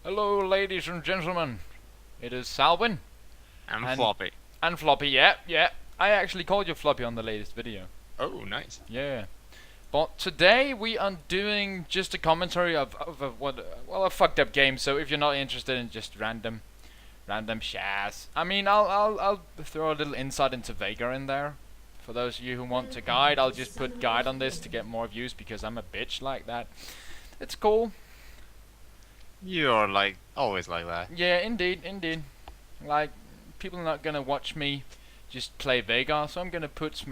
Hello, ladies and gentlemen. It is Salwyn. And Floppy. And Floppy, yeah. I actually called you Floppy on the latest video. Oh, nice. Yeah. But today we are doing just a commentary of a fucked up game. So if you're not interested in just random shaz, I mean, I'll throw a little insight into veigar in there. For those of you who want to guide, I'll just put guide on this to get more views because I'm a bitch like that. It's cool. You're like always like that. Yeah, indeed. Like, people are not gonna watch me just play veigar, so I'm gonna put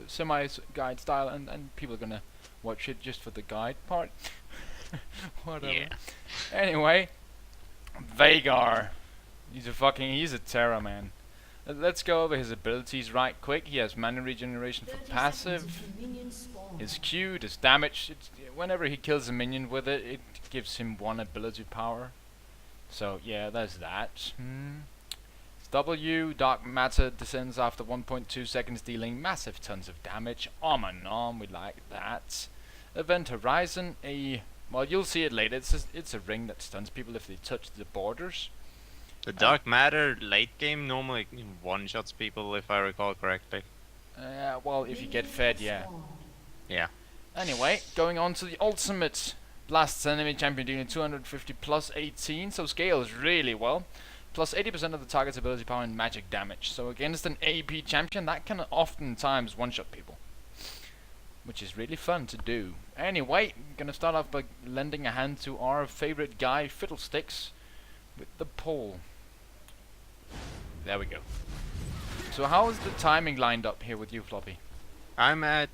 semi-guide style, and people are gonna watch it just for the guide part. Whatever. Yeah. Anyway, veigar. He's a terror, man. Let's go over his abilities right quick. He has mana regeneration for passive. His Q does damage. Whenever he kills a minion with it, it gives him 1 ability power. So yeah, there's that. His W, Dark Matter, descends after 1.2 seconds, dealing massive tons of damage. Nom, we like that. Event Horizon, well, you'll see it later. It's a ring that stuns people if they touch the borders. The Dark Matter late game normally one-shots people, if I recall correctly. Well, if you get fed, yeah. Yeah. Anyway, going on to the ultimate. Blasts enemy champion dealing 250 plus 18, so scales really well. Plus 80% of the target's ability power and magic damage. So against an AP champion, that can oftentimes one-shot people. Which is really fun to do. Anyway, I'm gonna start off by lending a hand to our favorite guy, Fiddlesticks, with the pole. There we go. So how is the timing lined up here with you, Floppy? I'm at...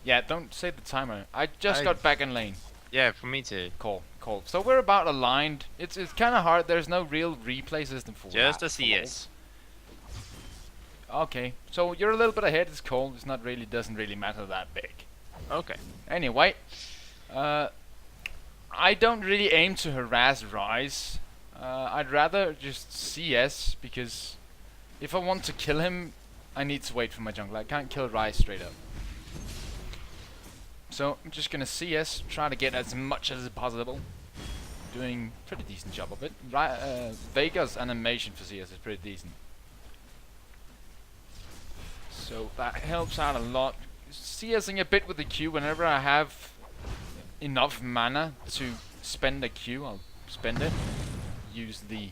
Yeah, don't say the timer. I just got back in lane. Yeah, for me too. Cool. So we're about aligned. It's kind of hard. There's no real replay system for Just that. a CS. Okay, so you're a little bit ahead. It's cool. It's not really doesn't really matter that big. Okay. Anyway, I don't really aim to harass Rise. I'd rather just CS because if I want to kill him, I need to wait for my jungle. I can't kill Rise straight up. So I'm just gonna CS, try to get as much as possible. Doing a pretty decent job of it. Veigar's animation for CS is pretty decent. So that helps out a lot. CSing a bit with the Q whenever I have enough mana to spend a Q, I'll spend it. Use the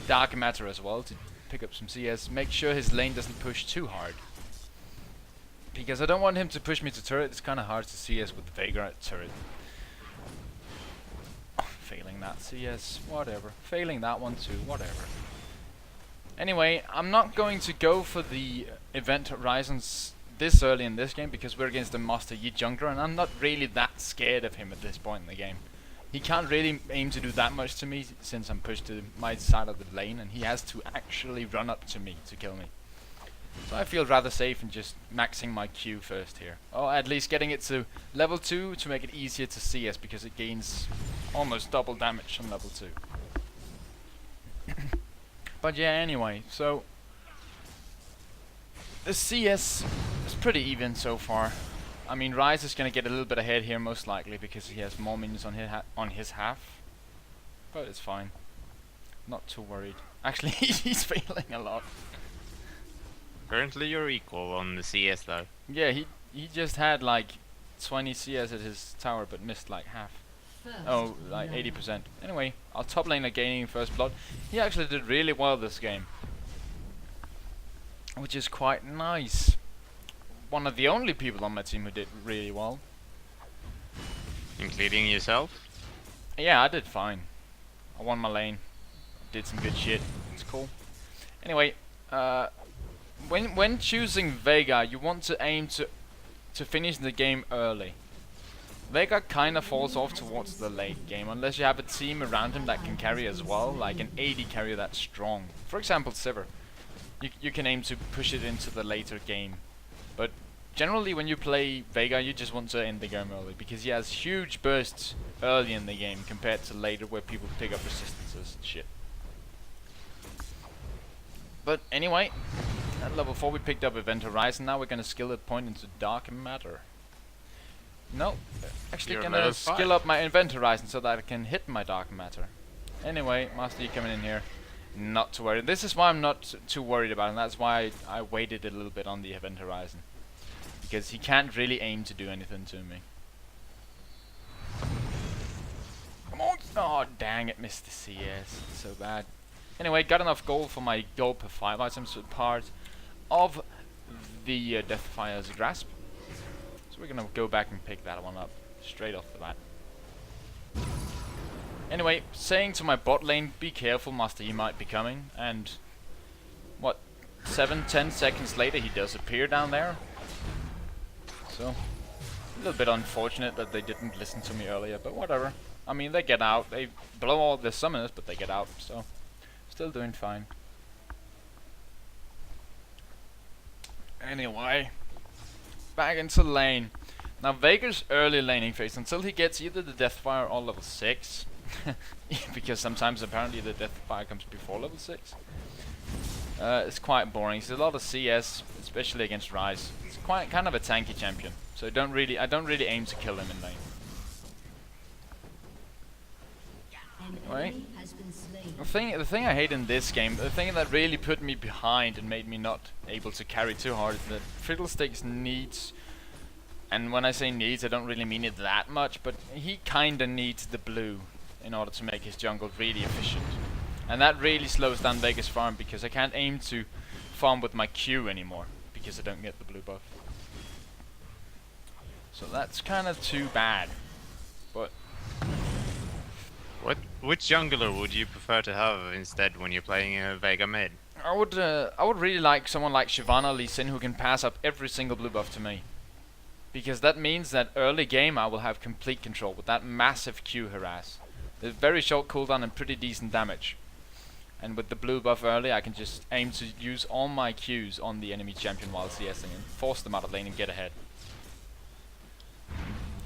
Dark Matter as well to pick up some CS. Make sure his lane doesn't push too hard. Because I don't want him to push me to turret. It's kind of hard to CS with veigar at turret. Failing that CS, whatever. Failing that one too, whatever. Anyway, I'm not going to go for the Event Horizons this early in this game because we're against the Master Yi jungler and I'm not really that scared of him at this point in the game. He can't really aim to do that much to me since I'm pushed to my side of the lane and he has to actually run up to me to kill me. So I feel rather safe in just maxing my Q first here. Or at least getting it to level 2 to make it easier to CS because it gains almost double damage on level 2. But yeah, anyway, so the CS is pretty even so far. I mean, Rise is going to get a little bit ahead here most likely because he has more minions on his half. But it's fine. Not too worried. Actually, he's failing a lot. Currently you're equal on the CS though. Yeah, he just had like 20 CS at his tower but missed like half. Oh, like 80%. Anyway, our top laner gaining first blood. He actually did really well this game. Which is quite nice. One of the only people on my team who did really well. Including yourself? Yeah, I did fine. I won my lane. Did some good shit. It's cool. Anyway, when choosing veigar, you want to aim to finish the game early. Veigar kinda falls off towards the late game unless you have a team around him that can carry as well, like an AD carrier that's strong. For example, Sivir. You can aim to push it into the later game. But generally when you play veigar, you just want to end the game early because he has huge bursts early in the game compared to later where people pick up resistances and shit. But anyway, at level 4 we picked up Event Horizon. Now we're gonna skill it point into Dark Matter. No, actually You're gonna level skill 5. up my Event Horizon so that I can hit my Dark Matter. Anyway, Master Yi coming in here. Not to worry. This is why I'm not too worried about him. That's why I waited a little bit on the Event Horizon. Because he can't really aim to do anything to me. Come on! Oh, dang it, missed the CS. So bad. Anyway, got enough gold for my gold per 5 items as part of the Deathfire's Grasp. So we're gonna go back and pick that one up straight off the bat. Anyway, saying to my bot lane, be careful, Master Yi might be coming, and what, 7-10 seconds later he does appear down there. So, a little bit unfortunate that they didn't listen to me earlier, but whatever. I mean, they get out, they blow all the summoners, but they get out, so still doing fine. Anyway, back into lane. Now Veigar's early laning phase, until he gets either the Deathfire or level 6, because sometimes apparently the Deathfire comes before level 6, it's quite boring. It's a lot of CS, especially against Ryze. It's quite kind of a tanky champion, so I don't really aim to kill him in lane. Right. The thing I hate in this game, the thing that really put me behind and made me not able to carry too hard, is that Fiddlesticks needs, and when I say needs, I don't really mean it that much, but he kinda needs the blue in order to make his jungle really efficient. And that really slows down Vegas farm, because I can't aim to farm with my Q anymore, because I don't get the blue buff. So that's kinda too bad. But Which jungler would you prefer to have instead when you're playing a Veigar mid? I would really like someone like Shyvana Lee Sin who can pass up every single blue buff to me. Because that means that early game I will have complete control with that massive Q harass. There's very short cooldown and pretty decent damage. And with the blue buff early, I can just aim to use all my Qs on the enemy champion while CSing and force them out of lane and get ahead.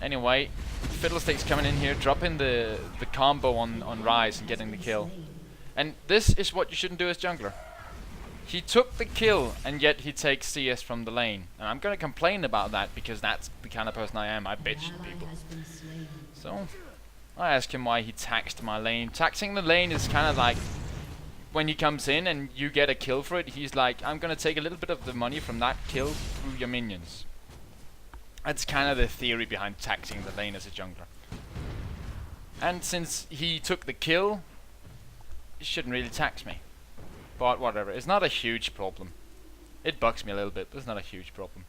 Anyway, Fiddlesticks coming in here, dropping the combo on Ryze and getting the kill. And this is what you shouldn't do as jungler. He took the kill, and yet he takes CS from the lane. And I'm gonna complain about that, because that's the kind of person I am. I bitch at people. So, I ask him why he taxed my lane. Taxing the lane is kind of like, when he comes in and you get a kill for it, he's like, I'm gonna take a little bit of the money from that kill through your minions. That's kind of the theory behind taxing the lane as a jungler. And since he took the kill, he shouldn't really tax me. But whatever, it's not a huge problem. It bugs me a little bit, but it's not a huge problem.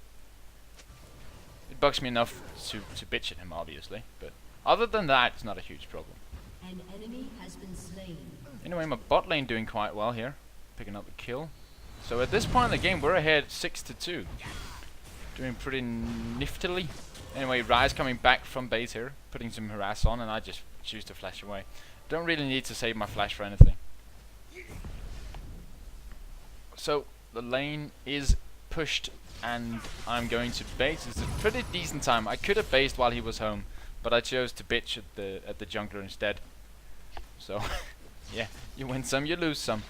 It bugs me enough to bitch at him, obviously, but other than that, it's not a huge problem. An enemy has been slain. Anyway, my bot lane doing quite well here, picking up the kill. So at this point in the game, we're ahead 6-2. Doing pretty niftily. Anyway, Ryze coming back from base here, putting some harass on, and I just choose to flash away. Don't really need to save my flash for anything. So, the lane is pushed, and I'm going to base. It's a pretty decent time. I could have based while he was home, but I chose to bitch at the jungler instead. So, yeah, you win some, you lose some.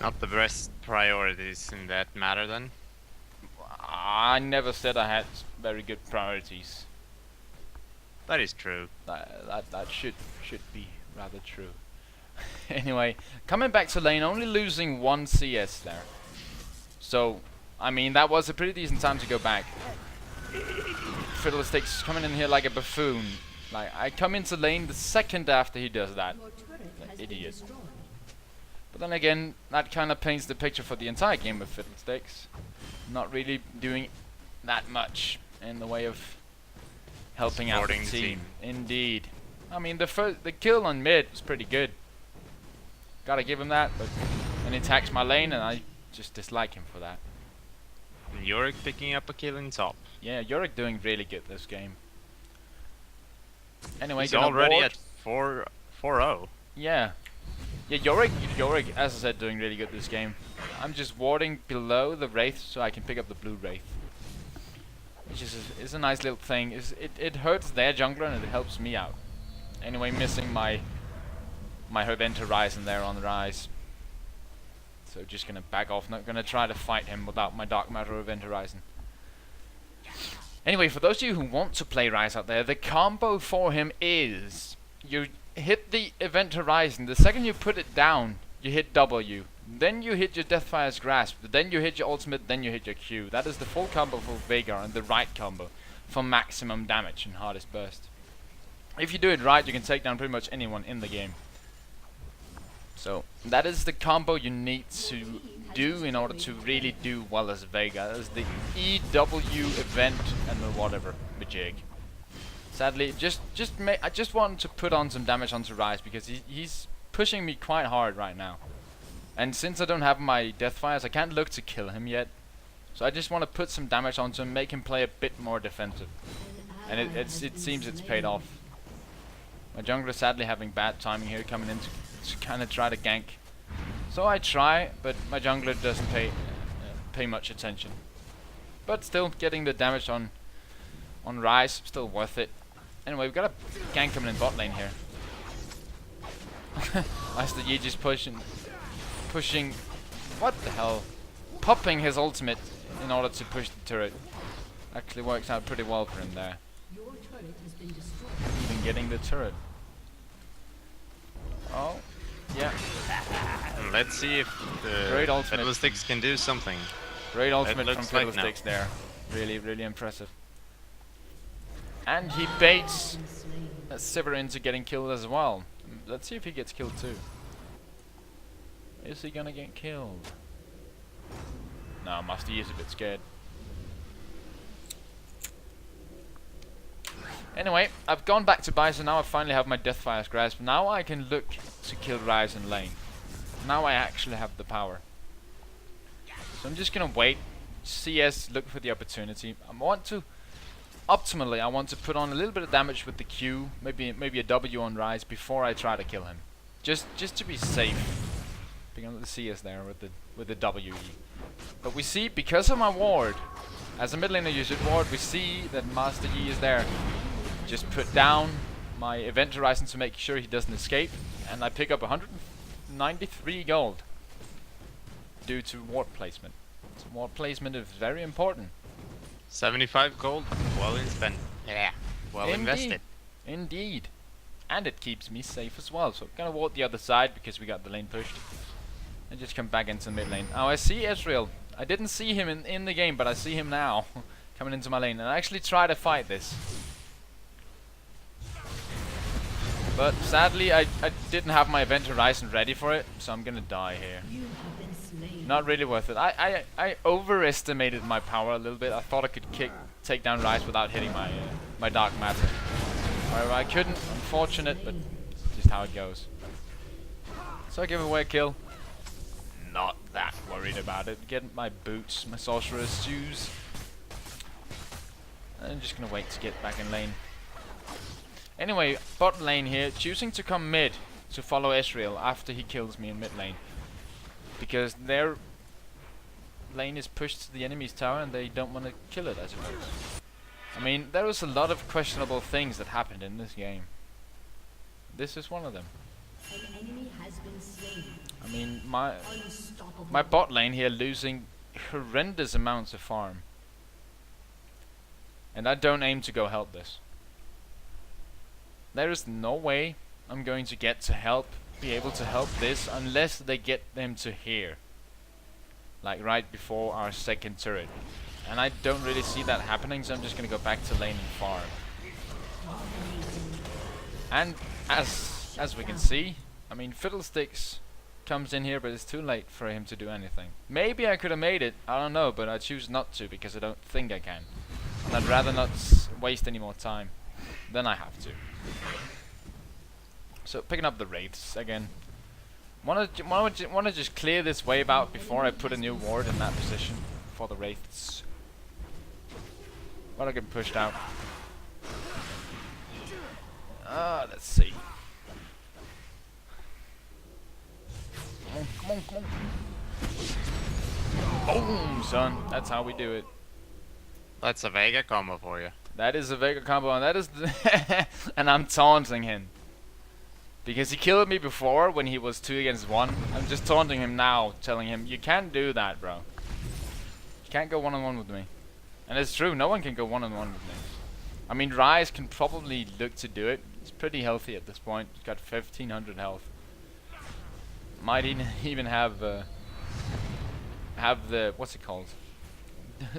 Not the best priorities in that matter then. I never said I had very good priorities. That is true. That should be rather true. Anyway, coming back to lane, only losing 1 CS there. So, I mean, that was a pretty decent time to go back. Fiddlesticks coming in here like a buffoon. Like, I come into lane the second after he does that. Idiot. But then again, that kind of paints the picture for the entire game of Fiddlesticks. Not really doing that much in the way of helping out the Supporting the team. team. Indeed. I mean, the kill on mid was pretty good. Gotta give him that, but then he attacks my lane and I just dislike him for that. And Yorick picking up a kill in top. Yeah, Yorick doing really good this game. Anyway, He's gonna already ward. at 4-0. Yeah. Yeah, Yorick, as I said, doing really good this game. I'm just warding below the Wraith so I can pick up the blue Wraith. Which is a nice little thing. It hurts their jungler and it helps me out. Anyway, missing my Event Horizon there on the rise. So just gonna back off, not gonna try to fight him without my Dark Matter Event Horizon. Anyway, for those of you who want to play Rise out there, the combo for him is you hit the Event Horizon. The second you put it down, you hit W. Then you hit your Deathfire's Grasp. Then you hit your ultimate. Then you hit your Q. That is the full combo for veigar and the right combo for maximum damage and hardest burst. If you do it right, you can take down pretty much anyone in the game. So that is the combo you need to do in order to really do well as veigar. That is the EW event and the whatever majig. Sadly, I just want to put on some damage onto Rise because he's pushing me quite hard right now. And since I don't have my Deathfires, I can't look to kill him yet. So I just want to put some damage onto him, make him play a bit more defensive. And it seems it's paid off. My jungler sadly having bad timing here, coming in to kind of try to gank. So I try, but my jungler doesn't pay much attention. But still, getting the damage on Rise, still worth it. Anyway, we've got a gank coming in bot lane here. Master Yi just pushing, what the hell? Popping his ultimate in order to push the turret. Actually works out pretty well for him there. Your turret has been destroyed. Even getting the turret. Oh, yeah. Let's see if Great the ultimate. Fiddlesticks can do something. Great ultimate from looks like Fiddlesticks there. Really, really impressive. And he baits Sivir into getting killed as well. Let's see if he gets killed too. Is he gonna get killed? No, Master Yi is a bit scared. Anyway, I've gone back to buy, so now I finally have my Deathfire's Grasp. Now I can look to kill Rise in lane. Now I actually have the power. So I'm just gonna wait. CS, look for the opportunity. Optimally, I want to put on a little bit of damage with the Q, maybe a W on Rise before I try to kill him. Just to be safe. Picking up the CS there with the WE. But we see, because of my ward, as a mid laner uses ward, we see that Master Yi is there. Just put down my Event Horizon to make sure he doesn't escape, and I pick up 193 gold due to ward placement. So ward placement is very important. 75 gold, well spent. Yeah, well invested. Indeed. And it keeps me safe as well. So I'm gonna ward the other side because we got the lane pushed. And just come back into the mid lane. Oh, I see Ezreal. I didn't see him in the game, but I see him now. Coming into my lane. And I actually try to fight this. But sadly, I didn't have my Event Horizon ready for it. So I'm gonna die here. You have been slain. Not really worth it. I overestimated my power a little bit. I thought I could take down Rise without hitting my Dark Matter. However, I couldn't. Unfortunate, but just how it goes. So I give away a kill. Not that worried about it. Get my boots, my sorcerer's shoes. I'm just gonna wait to get back in lane. Anyway, bot lane here, choosing to come mid to follow Ezreal after he kills me in mid lane. Because their lane is pushed to the enemy's tower and they don't want to kill it, I suppose. I mean, there was a lot of questionable things that happened in this game. This is one of them. An enemy has been slain. I mean, my Unstoppable. bot lane here losing horrendous amounts of farm. And I don't aim to go help this. There is no way I'm going to get to be able to help this unless they get them to here. Like right before our second turret. And I don't really see that happening, so I'm just gonna go back to lane and farm. And as we can see, I mean, Fiddlesticks comes in here, but it's too late for him to do anything. Maybe I could have made it, I don't know, but I choose not to because I don't think I can. And I'd rather not waste any more time than I have to. So picking up the wraiths again. Wanna just clear this wave out before I put a new ward in that position for the wraiths. But I get pushed out. Let's see. Come on, come on. Boom, son. That's how we do it. That's a veigar combo for you. That is a veigar combo, and that is and I'm taunting him. Because he killed me before when he was 2 against 1. I'm just taunting him now, telling him, you can't do that, bro. You can't go one-on-one with me. And it's true, no one can go one-on-one with me. I mean, Rise can probably look to do it. He's pretty healthy at this point. He's got 1500 health. Might even have the, what's it called?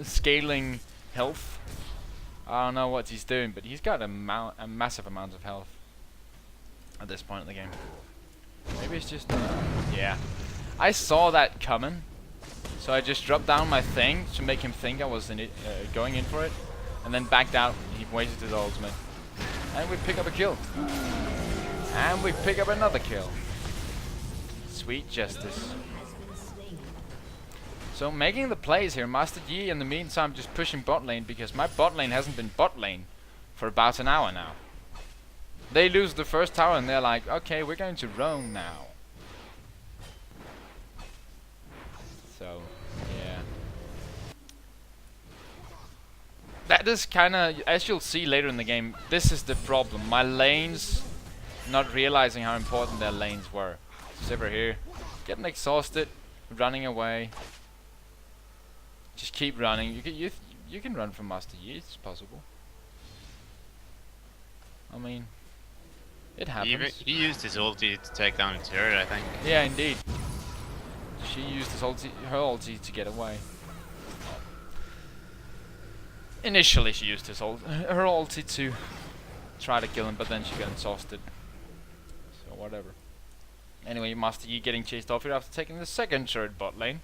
Scaling health. I don't know what he's doing, but he's got a massive amount of health at this point in the game. Maybe it's just... yeah. I saw that coming, so I just dropped down my thing to make him think I was in it, going in for it, and then backed out. He wasted his ultimate. And we pick up a kill. And we pick up another kill. Sweet justice. So making the plays here, Master Yi in the meantime just pushing bot lane, because my bot lane hasn't been bot lane for about an hour now. They lose the first tower and they're like, okay, we're going to roam now. So, yeah. That is kinda, as you'll see later in the game, this is the problem. My lanes, not realizing how important their lanes were. Sivir here, getting exhausted, running away. Just keep running. You can run from Master Yi. It's possible. I mean, it happens. He used his ulti to take down a turret, I think. Yeah, indeed. She used his ulti, her ulti to get away. Initially, she used her ulti to try to kill him, but then she got exhausted. So whatever. Anyway, Master Yi getting chased off here after taking the second turret bot lane.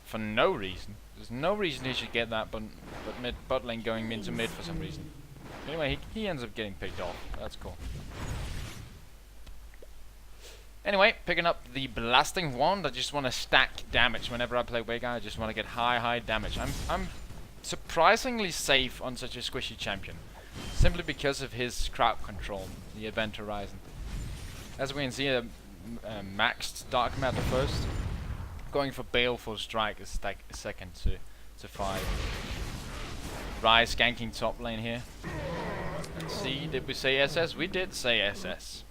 For no reason. There's no reason he should get that, but bot lane going into mid for some reason. Anyway, he ends up getting picked off. That's cool. Anyway, picking up the blasting wand. I just want to stack damage whenever I play veigar. I just want to get high damage. I'm surprisingly safe on such a squishy champion, simply because of his crowd control, the Event Horizon. As we can see, maxed dark matter first. Going for baleful strike is second to 5. Rise ganking top lane here. Let's see, did we say SS? We did say SS.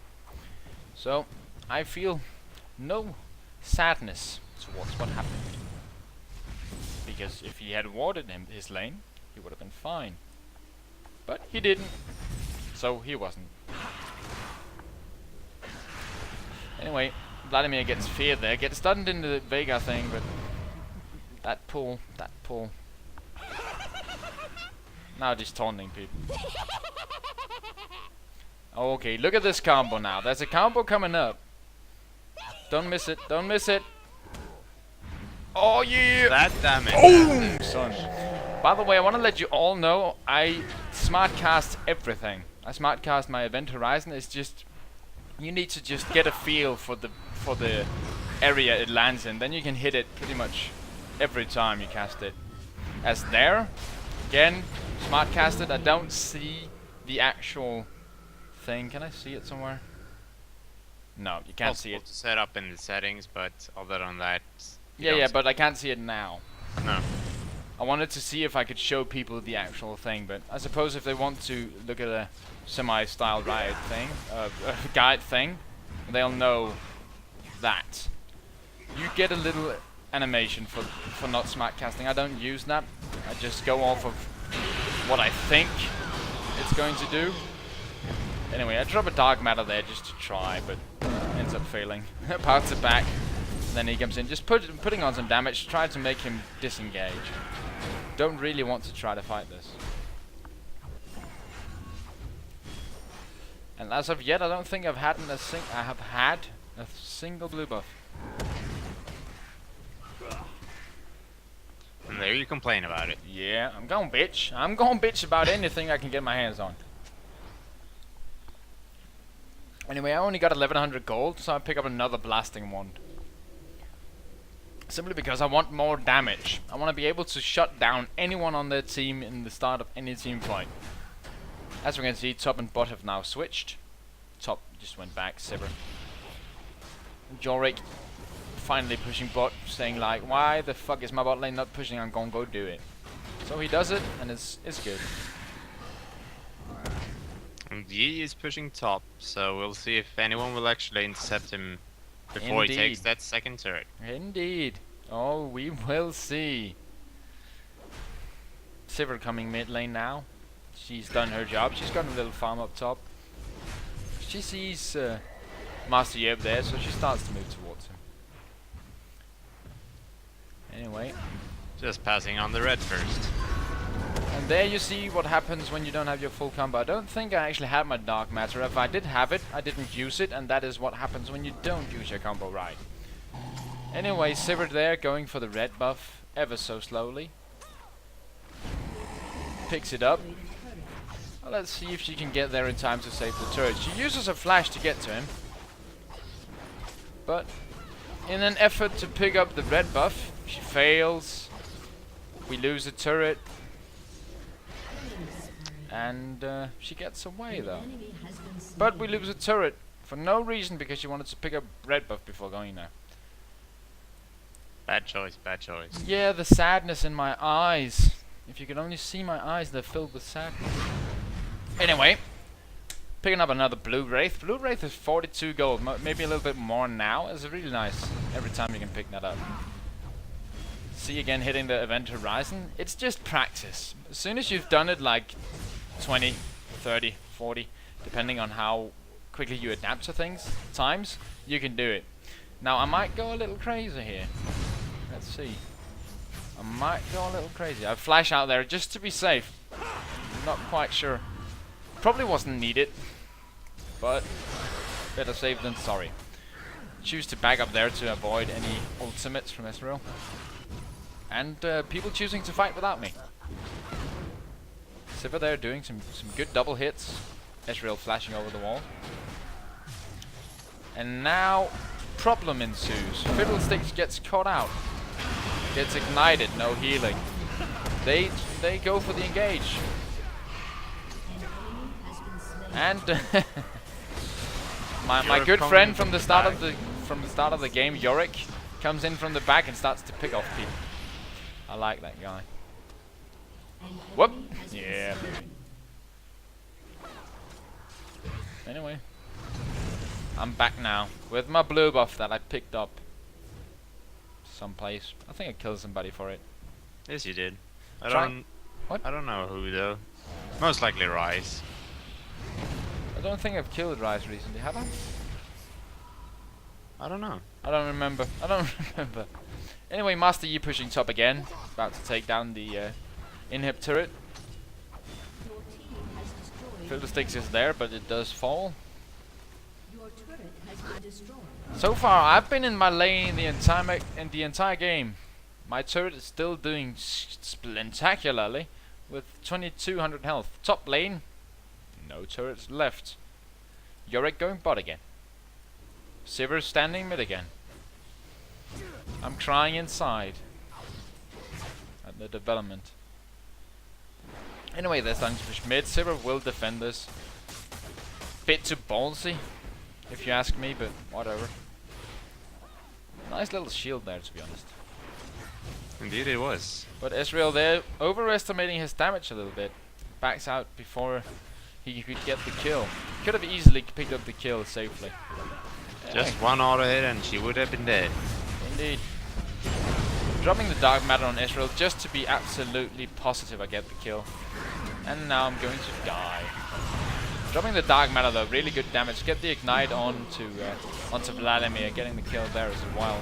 So I feel no sadness towards what happened, because if he had warded his lane, he would have been fine. But he didn't, so he wasn't. Anyway, Vladimir gets feared there, gets stunned into the veigar thing, but that pull. Now just taunting people. Okay, look at this combo now. There's a combo coming up. Don't miss it, don't miss it. Oh yeah! That damage. Boom, son. By the way, I want to let you all know I smartcast everything. I smartcast my Event Horizon. It's just, you need to just get a feel for the area it lands in. Then you can hit it pretty much every time you cast it. As there, again, smartcasted. I don't see the actual thing. Can I see it somewhere? No, you can't see it. To set up in the settings, but other than that. Yeah, but I can't see it now. No. I wanted to see if I could show people the actual thing, but I suppose if they want to look at a semi-style riot thing, guide thing, they'll know that. You get a little animation for not smart casting. I don't use that. I just go off of what I think it's going to do. Anyway, I drop a dark matter there just to try, but ends up failing. Parts it back. Then he comes in, just putting on some damage, try to make him disengage. Don't really want to try to fight this. And as of yet, I don't think I've had a single blue buff. And there you complain about it. Yeah, I'm gonna bitch. I'm gonna bitch about anything I can get my hands on. Anyway, I only got 1100 gold, so I pick up another blasting wand. Simply because I want more damage. I want to be able to shut down anyone on their team in the start of any team fight. As we can see, top and bot have now switched. Top just went back, Sivir. Jorik finally pushing bot, saying like, why the fuck is my bot lane not pushing? I'm gonna go do it. So he does it, and it's good. And Yi is pushing top, so we'll see if anyone will actually intercept him before he takes that second turret. Indeed. Oh, we will see. Sivir coming mid lane now. She's done her job. She's got a little farm up top. She sees Master Yi up there, so she starts to move towards him. Anyway. Just passing on the red first. And there you see what happens when you don't have your full combo. I don't think I actually had my Dark Matter. If I did have it, I didn't use it, and that is what happens when you don't use your combo right. Anyway, Sivir there going for the red buff ever so slowly. Picks it up. Well, let's see if she can get there in time to save the turret. She uses a flash to get to him. But in an effort to pick up the red buff, she fails. We lose the turret. And she gets away though. But we lose a turret for no reason because she wanted to pick up red buff before going there. Bad choice, bad choice. Yeah, the sadness in my eyes. If you could only see my eyes, they're filled with sadness. Anyway, picking up another Blue Wraith. Blue Wraith is 42 gold, maybe a little bit more now. It's really nice every time you can pick that up. See again hitting the event horizon. It's just practice. As soon as you've done it like 20, 30, 40, depending on how quickly you adapt to times, you can do it. Now I might go a little crazy here. Let's see. I might go a little crazy. I flash out there just to be safe. I'm not quite sure. Probably wasn't needed, but better safe than sorry. Choose to back up there to avoid any ultimates from Ezreal. And people choosing to fight without me. Sivir there doing some good double hits. Ezreal flashing over the wall. And now problem ensues. Fiddlesticks gets caught out. Gets ignited, no healing. They go for the engage. And my good friend from the start of the game, Yorick, comes in from the back and starts to pick off people. I like that guy. Whoop! Yeah. Anyway, I'm back now with my blue buff that I picked up someplace. I think I killed somebody for it. Yes, you did. I What? don't know who though. Most likely Rise. I don't think I've killed Rise recently, have I? I don't know. I don't remember. I don't remember. Anyway, Master Yi pushing top again. About to take down the inhib turret. Fiddlesticks is there, but it does fall. So far, I've been in my lane the entire game. My turret is still doing spectacularly with 2200 health. Top lane, no turrets left. Yorick going bot again. Sivir standing mid again. I'm crying inside at the development. Anyway, they're starting to push mid. Sivir will defend this. Bit too ballsy, if you ask me, but whatever. Nice little shield there, to be honest. Indeed it was. But Ezreal there, overestimating his damage a little bit. Backs out before he could get the kill. Could have easily picked up the kill safely. Just one auto hit and she would have been dead. Indeed. Dropping the Dark Matter on Ezreal just to be absolutely positive I get the kill. And now I'm going to die. Dropping the Dark Matter though, really good damage. Get the Ignite onto Vladimir, getting the kill there as well.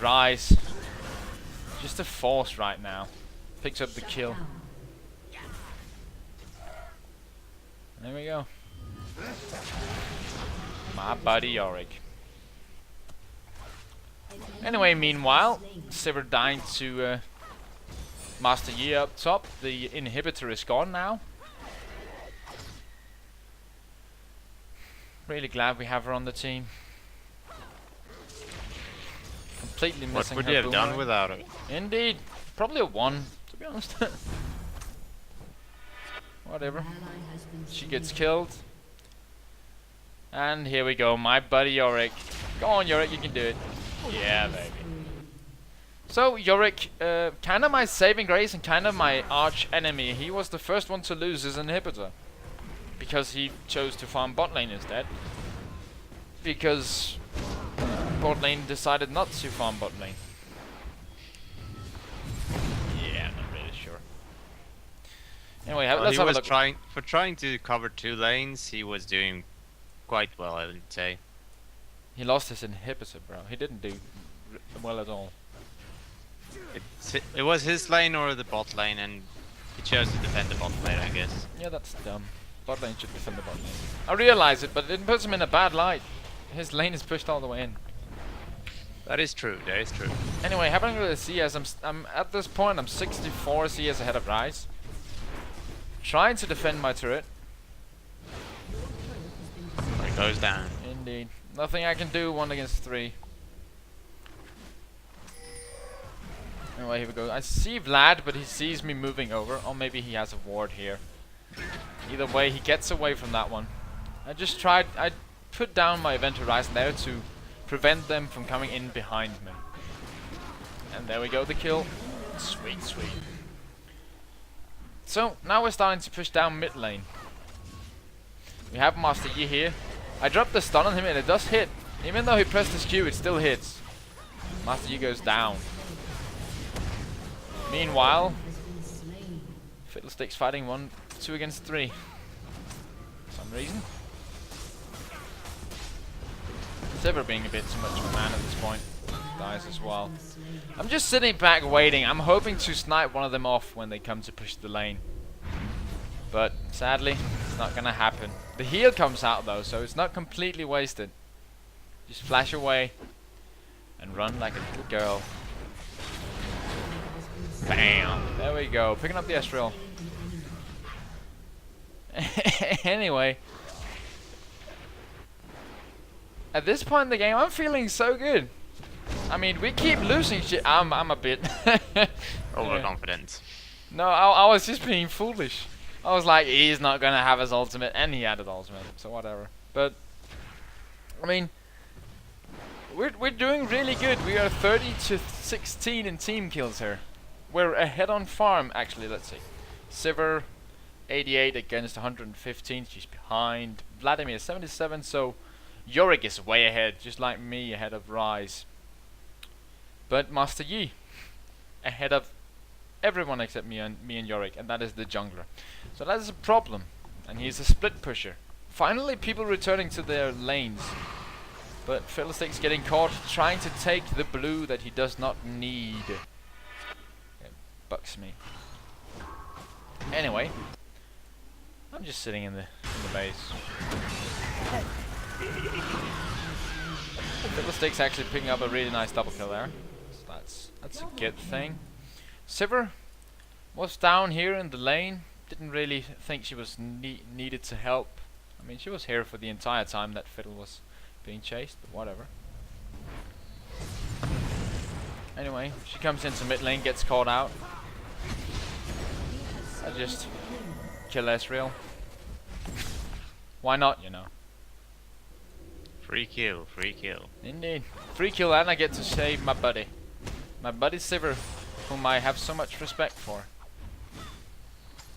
Rise. Just a force right now. Picks up the kill. There we go. My buddy Yorick. Anyway, meanwhile, Sivir dying to Master Yi up top. The inhibitor is gone now. Really glad we have her on the team. Completely missing her. What would you have done boomerang. without it? Indeed. Probably a 1, to be honest. Whatever. She gets killed. And here we go, my buddy Yorick. Go on, Yorick, you can do it. Yeah, baby. So, Yorick, kind of my saving grace and kind of my arch enemy. He was the first one to lose his inhibitor. Because he chose to farm bot lane instead. Because bot lane decided not to farm bot lane. Yeah, man. Anyway, Well, let's he have a was look. trying to cover 2 lanes. He was doing quite well, I would say. He lost his inhibitor, bro. He didn't do well at all. It was his lane or the bot lane, and he chose to defend the bot lane, I guess. Yeah, that's dumb. Bot lane should defend the bot lane. I realize it, but it puts him in a bad light. His lane is pushed all the way in. That is true. That is true. Anyway, having a look at the CS, I'm at this point I'm 64 CS ahead of Rise. Trying to defend my turret. It goes down. Indeed. Nothing I can do 1 against 3. Anyway, here we go. I see Vlad, but he sees me moving over. Or maybe he has a ward here. Either way, he gets away from that one. I put down my Event Horizon there to prevent them from coming in behind me. And there we go, the kill. Sweet, sweet. So, now we're starting to push down mid lane. We have Master Yi here. I dropped the stun on him and it does hit. Even though he pressed his Q, it still hits. Master Yi goes down. Meanwhile, Fiddlesticks fighting 2 against 3. For some reason. Sever being a bit too much of a man at this point. Dies as well. I'm just sitting back waiting. I'm hoping to snipe one of them off when they come to push the lane. But sadly, it's not gonna happen. The heal comes out though, so it's not completely wasted. Just flash away and run like a little girl. Bam! There we go. Picking up the Ezreal. Anyway. At this point in the game, I'm feeling so good. I mean, we keep losing shit. I'm a bit Overconfident. No, I was just being foolish. I was like, he's not gonna have his ultimate, and he had his ultimate, so whatever. But I mean, we're doing really good. We are 30 to 16 in team kills here. We're ahead on farm, actually. Let's see. Sivir 88 against 115. She's behind. Vladimir 77. So Yorick is way ahead, just like me, ahead of Rise. But Master Yi ahead of everyone except me and Yorick, and that is the jungler. So that is a problem, and he's a split pusher. Finally, people returning to their lanes, but Fiddlesticks getting caught trying to take the blue that he does not need. It bucks me. Anyway, I'm just sitting in the base. Fiddlesticks actually picking up a really nice double kill there. So that's a good thing. Sivir was down here in the lane. Didn't really think she was needed to help. I mean, she was here for the entire time that Fiddle was being chased, but whatever. Anyway, she comes into mid lane, gets caught out. I just kill Ezreal. Why not, you know? Free kill, free kill. Indeed. Free kill, and I get to save my buddy. My buddy Sivir, whom I have so much respect for.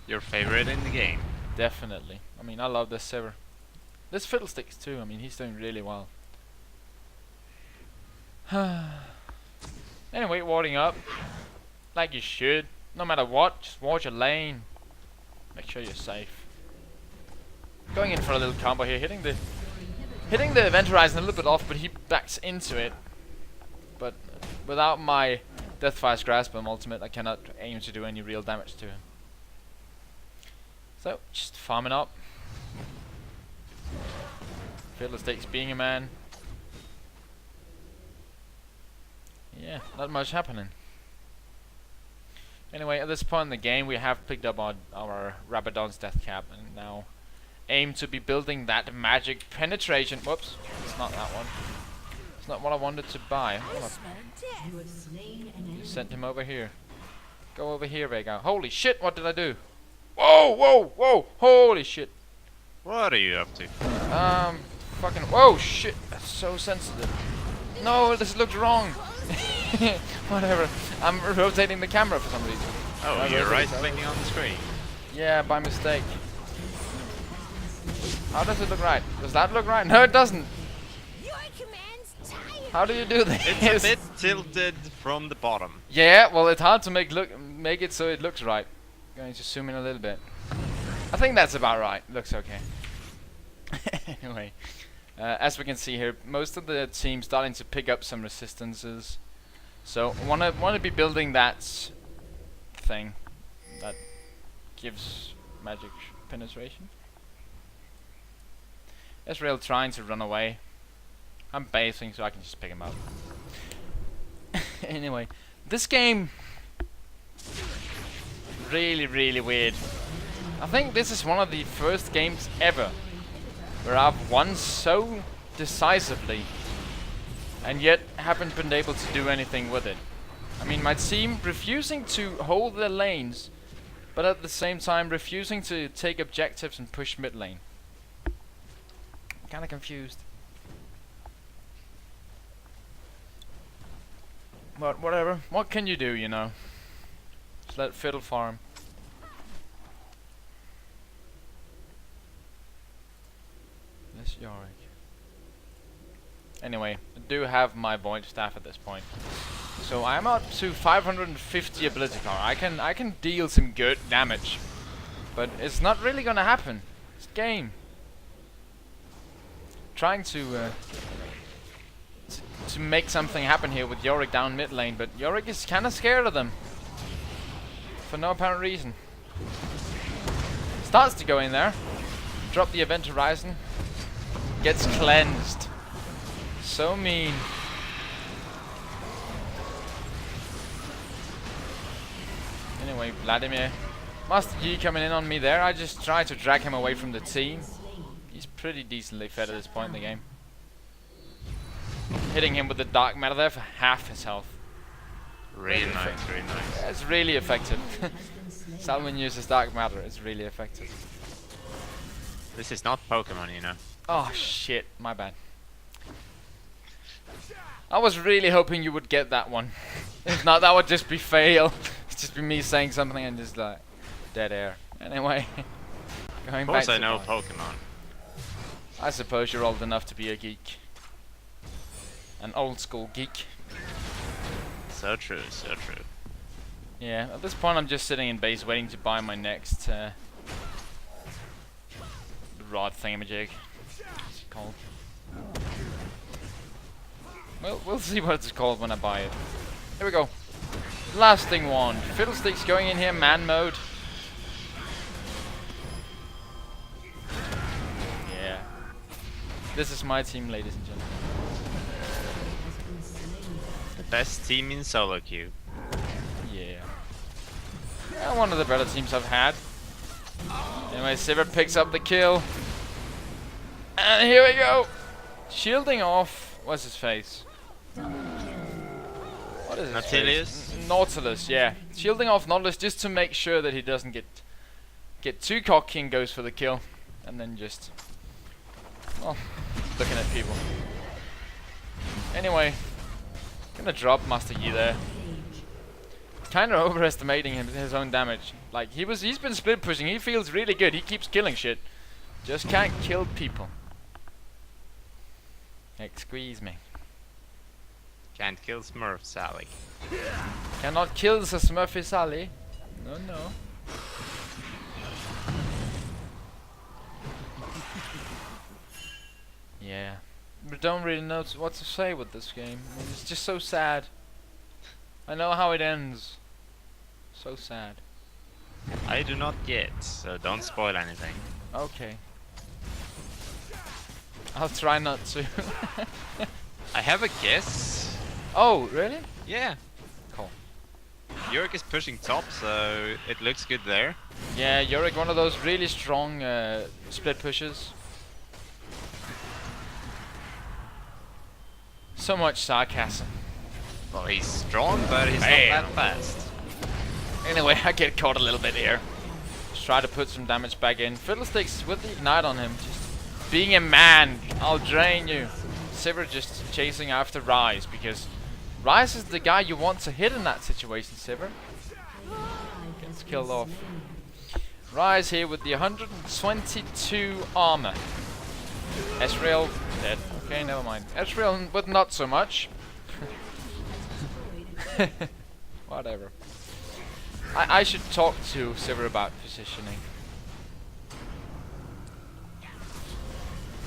Your favorite in the game. Definitely. I mean, I love this Sivir. This Fiddlesticks too. I mean, he's doing really well. Anyway, warding up. Like you should. No matter what, just ward your lane. Make sure you're safe. Going in for a little combo here, hitting the Event Horizon a little bit off, but he backs into it. But without my Deathfire's Grasp and ultimate, I cannot aim to do any real damage to him. So, just farming up. Fiddlesticks being a man. Yeah, not much happening. Anyway, at this point in the game, we have picked up our Rabadon's Death Cap, and now aim to be building that magic penetration. Whoops, it's not that one. It's not what I wanted to buy. Sent him over here. Go over here, veigar. Holy shit, what did I do? Whoa, whoa, whoa, holy shit. What are you up to? Fucking, whoa, shit, that's so sensitive. No, this looks wrong. Whatever, I'm rotating the camera for some reason. Oh, you're right clicking on the screen. Yeah, by mistake. How does it look right? Does that look right? No, it doesn't. How do you do this? It's a bit tilted from the bottom. Yeah, well, it's hard to make it so it looks right. Going to zoom in a little bit. I think that's about right. Looks okay. Anyway, as we can see here, most of the team's starting to pick up some resistances. So wanna be building that thing that gives magic penetration. Ezreal trying to run away. I'm basing so I can just pick him up. Anyway, this game really weird. I think this is one of the first games ever where I've won so decisively and yet haven't been able to do anything with it. I mean, my team refusing to hold their lanes, but at the same time refusing to take objectives and push mid lane. I'm kinda confused. But whatever. What can you do, you know? Just let Fiddle farm. This Yorick. Anyway, I do have my Void Staff at this point. So I'm up to 550 ability power. I can deal some good damage. But it's not really gonna happen. It's game. Trying to make something happen here with Yorick down mid lane, but Yorick is kinda scared of them. For no apparent reason. Starts to go in there. Drop the Event Horizon. Gets cleansed. So mean. Anyway, Vladimir. Master Yi coming in on me there. I just try to drag him away from the team. He's pretty decently fed at this point in the game. Hitting him with the Dark Matter there for half his health. Really nice, really nice. It's really effective. Salwyn uses Dark Matter. It's really effective. This is not Pokemon, you know. Oh shit, my bad. I was really hoping you would get that one. If not, that would just be fail. It'd just be me saying something and just like dead air. Anyway, going Of back course to I know Void. Pokemon. I suppose you're old enough to be a geek. An old school geek. So true, so true. Yeah, at this point I'm just sitting in base waiting to buy my next rod thingamajig. What's it called? Well, we'll see what it's called when I buy it. Here we go. Lasting Wand. Fiddlesticks going in here, man mode. Yeah. This is my team, ladies and gentlemen. The best team in solo queue. Yeah. Yeah, one of the better teams I've had. Anyway, Sivert picks up the kill. And here we go! Shielding off... What's his face? What is his Nautilus? face? Nautilus, yeah. Shielding off Nautilus just to make sure that he doesn't get too cocky and goes for the kill. And then just... well, looking at people. Anyway. Gonna drop Master Yi there. Kinda overestimating his own damage. Like, he's been split pushing, he feels really good, he keeps killing shit. Just can't kill people. Excuse me. Can't kill Smurf, Sally. Cannot kill the Smurfy Sally. No, no. Yeah. We don't really know what to say with this game. I mean, it's just so sad. I know how it ends. So sad. I do not yet, so don't spoil anything. Okay. I'll try not to. I have a guess. Oh, really? Yeah. Cool. Yorick is pushing top, so it looks good there. Yeah, Yorick, one of those really strong split pushes. So much sarcasm. Well, he's strong, but he's Bam. not that fast. Anyway, I get caught a little bit here. Just try to put some damage back in. Fiddlesticks with the ignite on him. Just being a man, I'll drain you. Sivert just chasing after Rise because Rise is the guy you want to hit in that situation, Sivert. Gets killed off. Rise here with the 122 armor. Ezreal dead. Okay, never mind. Ezreal, but not so much. Whatever. I should talk to Sivert about positioning.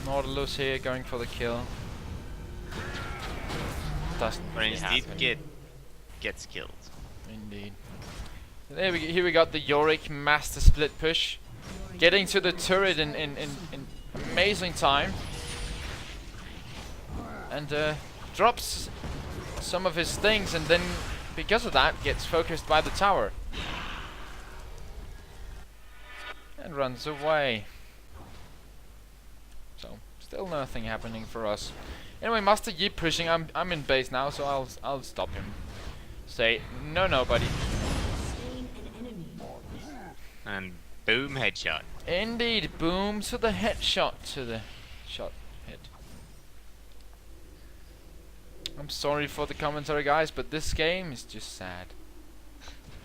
Nautilus here going for the kill. Doesn't But really instead happen. gets killed. Indeed. Here we got the Yorick Master Split push. Getting to the turret in amazing time. And drops some of his things, and then because of that gets focused by the tower. And runs away. So still nothing happening for us. Anyway, Master Yi pushing. I'm in base now, so I'll stop him. Say no, buddy. Slain an enemy. And boom, headshot. Indeed, boom to the headshot to the shot hit. I'm sorry for the commentary, guys, but this game is just sad.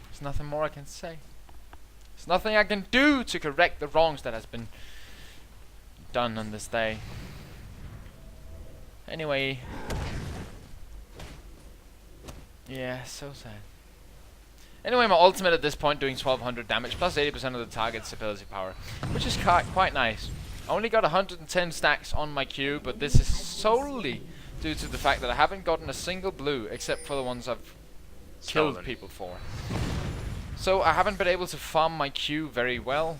There's nothing more I can say. There's nothing I can do to correct the wrongs that has been done on this day. Anyway. Yeah, so sad. Anyway, my ultimate at this point doing 1200 damage plus 80% of the target's ability power, which is quite nice. I only got 110 stacks on my Q, but this is solely due to the fact that I haven't gotten a single blue except for the ones I've killed Stolen. people for. So I haven't been able to farm my Q very well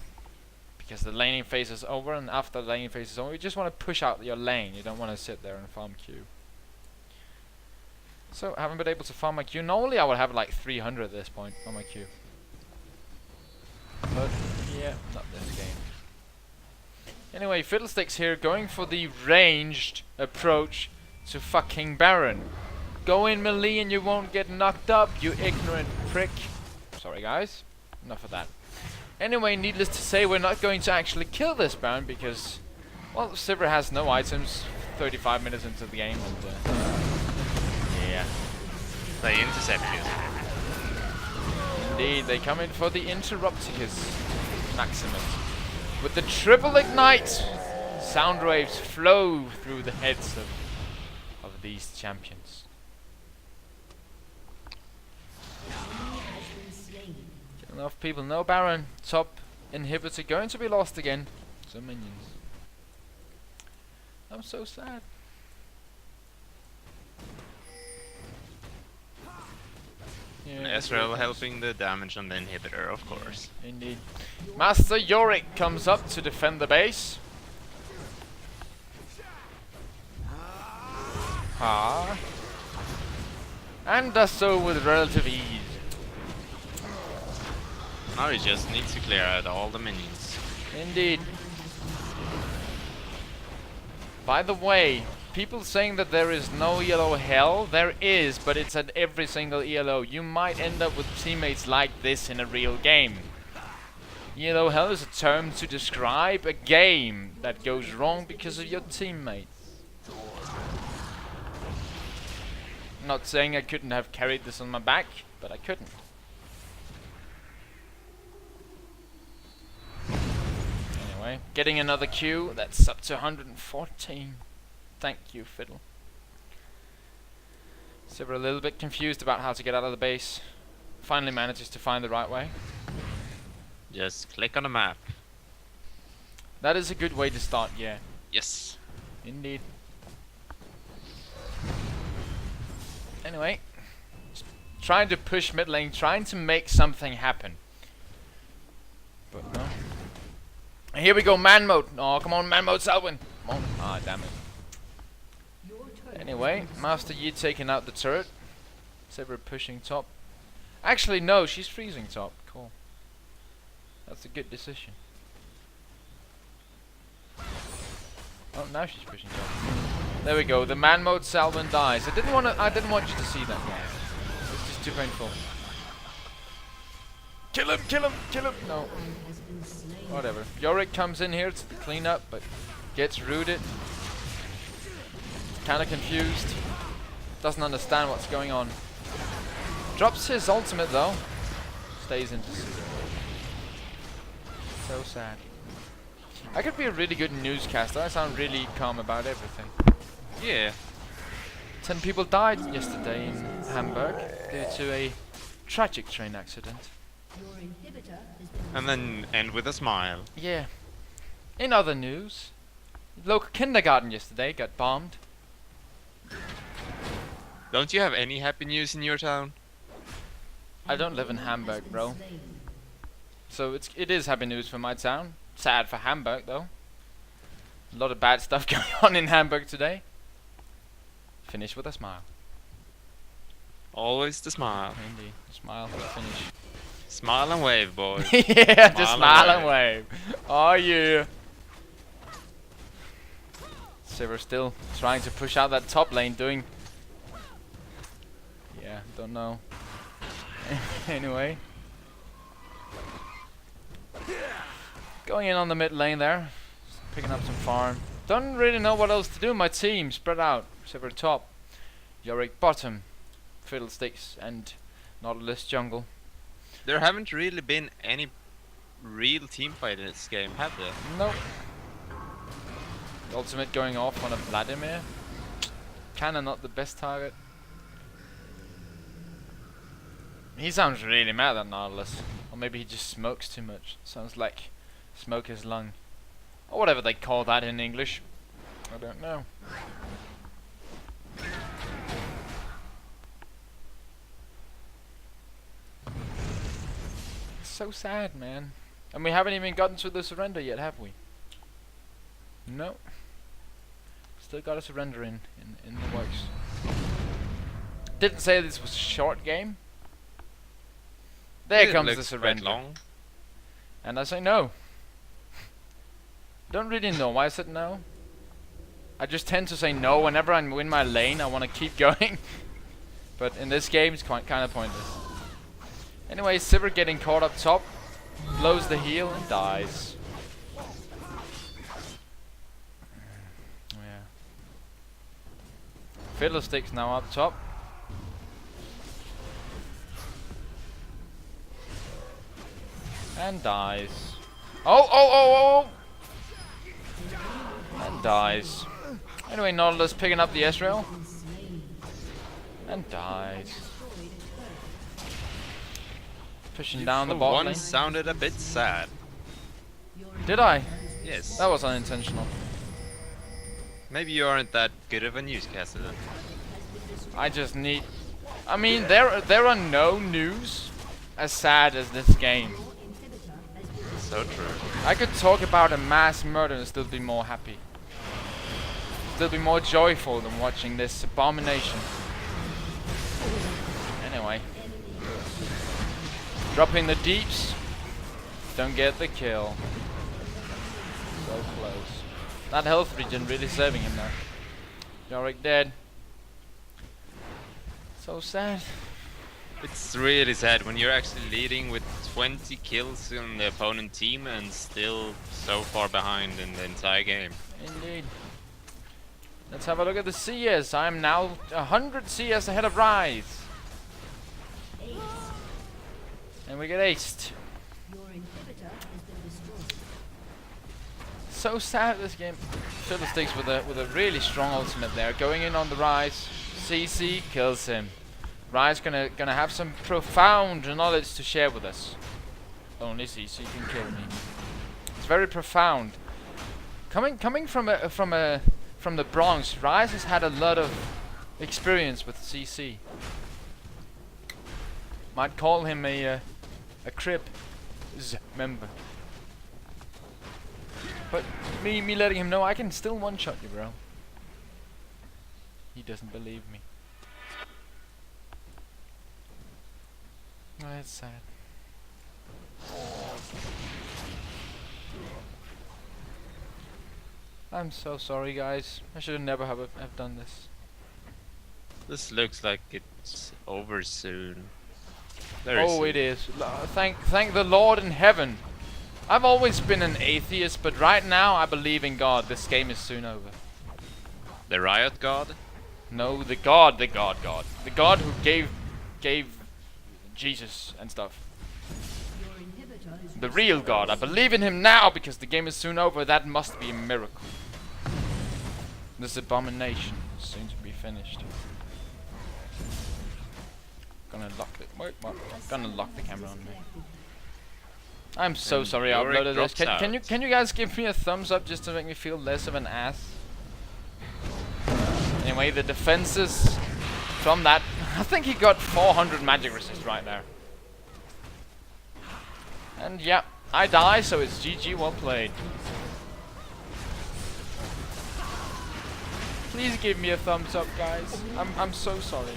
because the laning phase is over, and after the laning phase is over, you just want to push out your lane. You don't want to sit there and farm Q. So I haven't been able to farm my Q. Normally I would have like 300 at this point on my Q. But yeah, not this game. Anyway, Fiddlesticks here going for the ranged approach to fucking Baron. Go in melee and you won't get knocked up, you ignorant prick. Sorry guys, enough of that. Anyway, needless to say, we're not going to actually kill this Baron because, well, Sivir has no items 35 minutes into the game, and yeah. They intercept you. Indeed, they come in for the Interrupticus Maximus. With the triple ignite, sound waves flow through the heads of these champions. Kill enough people. No Baron. Top inhibitor going to be lost again. Some minions. I'm so sad. Yeah, Ezreal helping the damage on the inhibitor, of course. Indeed. Master Yorick comes up to defend the base. Ah. And does so with relative ease. Now he just needs to clear out all the minions. Indeed. By the way, people saying that there is no yellow hell, there is, but it's at every single ELO. You might end up with teammates like this in a real game. Yellow hell is a term to describe a game that goes wrong because of your teammates. Not saying I couldn't have carried this on my back, but I couldn't. Anyway, getting another Q, that's up to 114. Thank you, Fiddle. So we're a little bit confused about how to get out of the base. Finally manages to find the right way. Just click on the map. That is a good way to start, yeah. Yes. Indeed. Anyway, just trying to push mid lane, trying to make something happen. But no. And here we go, man mode. Oh, come on, man mode, Salwyn. Come on. Ah, damn it. Anyway, Master Yi taking out the turret. Sivir pushing top. Actually, no, she's freezing top. Cool. That's a good decision. Oh, now she's pushing top. There we go. The man mode Salwyn dies. I didn't want you to see that, guys. It's just too painful. Kill him! Kill him! Kill him! No. Whatever. Yorick comes in here to clean up, but gets rooted. Kinda confused. Doesn't understand what's going on. Drops his ultimate though. Stays into Sivir. So sad. I could be a really good newscaster. I sound really calm about everything. Yeah. 10 people died yesterday in Hamburg due to a tragic train accident. Your inhibitor has been And then end with a smile. Yeah. In other news, Local kindergarten yesterday got bombed. Don't you have any happy news in your town? I don't live in Hamburg, bro. So it is happy news for my town. Sad for Hamburg though. A lot of bad stuff going on in Hamburg today. Finish with a smile. Always the smile. Indeed, smile for the finish. Smile and wave, boys. Yeah, just Smile smile and and wave. Oh yeah. So we're still trying to push out that top lane, doing. Yeah, don't know. Anyway. Going in on the mid lane there. Picking up some farm. Don't really know what else to do. My team spread out. Silver top. Yorick bottom. Fiddlesticks and Nautilus jungle. There haven't really been any real team fight in this game, have there? Nope. Ultimate going off on a Vladimir. Kinda not the best target. He sounds really mad at Nautilus. Or maybe he just smokes too much. Sounds like smoker's lung. Or whatever they call that in English. I don't know. So sad, man. And we haven't even gotten to the surrender yet, have we? No. Still got a surrender in the works. Didn't say this was a short game. There comes the surrender. Long. And I say no. Don't really know why I said no. I just tend to say no whenever I'm in my lane. I want to keep going. But in this game, it's kind of pointless. Anyway, Sivir getting caught up top. Blows the heal and dies. Yeah. Fiddlesticks now up top. And dies. Oh! And dies. Anyway, Nautilus picking up the Ezreal. And dies. Pushing down the bot One lane. sounded a bit sad. Did I? Yes. That was unintentional. Maybe you aren't that good of a newscaster then. I just need... I mean, there are no news as sad as this game. So true. I could talk about a mass murder and still be more happy. Still be more joyful than watching this abomination. Anyway. Dropping the deeps. Don't get the kill. So close. That health regen really saving him now. Yorick dead. So sad. It's really sad when you're actually leading with 20 kills on the opponent team and still so far behind in the entire game. Indeed. Let's have a look at the CS. I'm now 100 CS ahead of Rise. And we get aced. Your inhibitor has been destroyed. So sad this game. Fiddlesticks with a really strong ultimate there, going in on the Rise. CC kills him. Rise gonna have some profound knowledge to share with us. Only CC can kill me. It's very profound. Coming from the Bronx, Rise has had a lot of experience with CC. Might call him a crib member. But me letting him know I can still one-shot you, bro. He doesn't believe me. Oh, that's sad. I'm so sorry, guys. I should never have done this. This looks like it's over soon. Oh, it is. Thank the Lord in heaven. I've always been an atheist, but right now I believe in God. This game is soon over. The Riot God? No, the God. The God who gave Jesus and stuff. Your inhibitor is The real God. I believe in him now because the game is soon over. That must be a miracle. This abomination is soon to be finished. Gonna lock the camera on me. I'm so And sorry I Yorick uploaded this. drops Can you guys give me a thumbs up just to make me feel less of an ass? Anyway, the defenses from that. I think he got 400 magic resist right there. And yeah, I die, so it's GG, well played. Please give me a thumbs up, guys. I'm so sorry.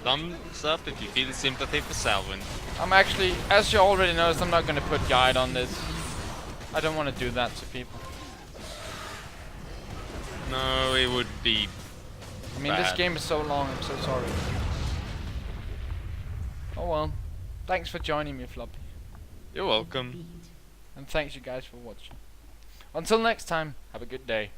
Thumbs up if you feel sympathy for Salwyn. I'm actually, as you already noticed, I'm not gonna put guide on this. I don't want to do that to people. No, it would be I mean, this bad. game is so long, I'm so sorry. Oh well. Thanks for joining me, Floppy. You're welcome. Beat. And thanks you guys for watching. Until next time, have a good day.